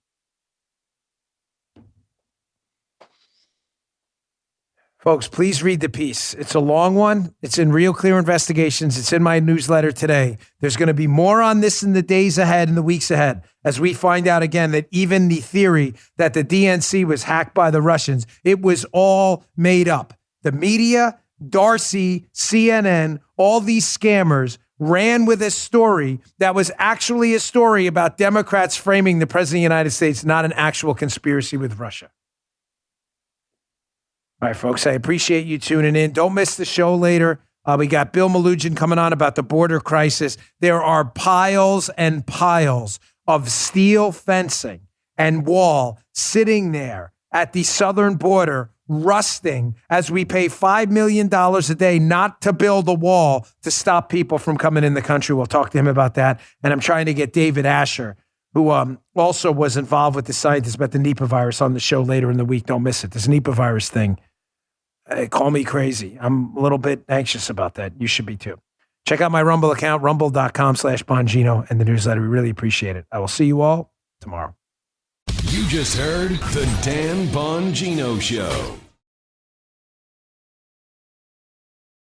Speaker 2: Folks, please read the piece. It's a long one. It's in Real Clear Investigations. It's in my newsletter today. There's going to be more on this in the days ahead, in the weeks ahead, as we find out again that even the theory that the DNC was hacked by the Russians, it was all made up. The media, Darcy, CNN, all these scammers ran with a story that was actually a story about Democrats framing the president of the United States, not an actual conspiracy with Russia. All right, folks, I appreciate you tuning in. Don't miss the show later. We got Bill Malugin coming on about the border crisis. There are piles and piles of steel fencing and wall sitting there at the southern border, rusting as we pay $5 million a day not to build a wall to stop people from coming in the country. We'll talk to him about that. And I'm trying to get David Asher, who also was involved with the scientists about the Nipah virus, on the show later in the week. Don't miss it. This Nipah virus thing. Call me crazy. I'm a little bit anxious about that. You should be too. Check out my Rumble account, rumble.com/Bongino, and the newsletter. We really appreciate it. I will see you all tomorrow.
Speaker 1: You just heard The Dan Bongino Show.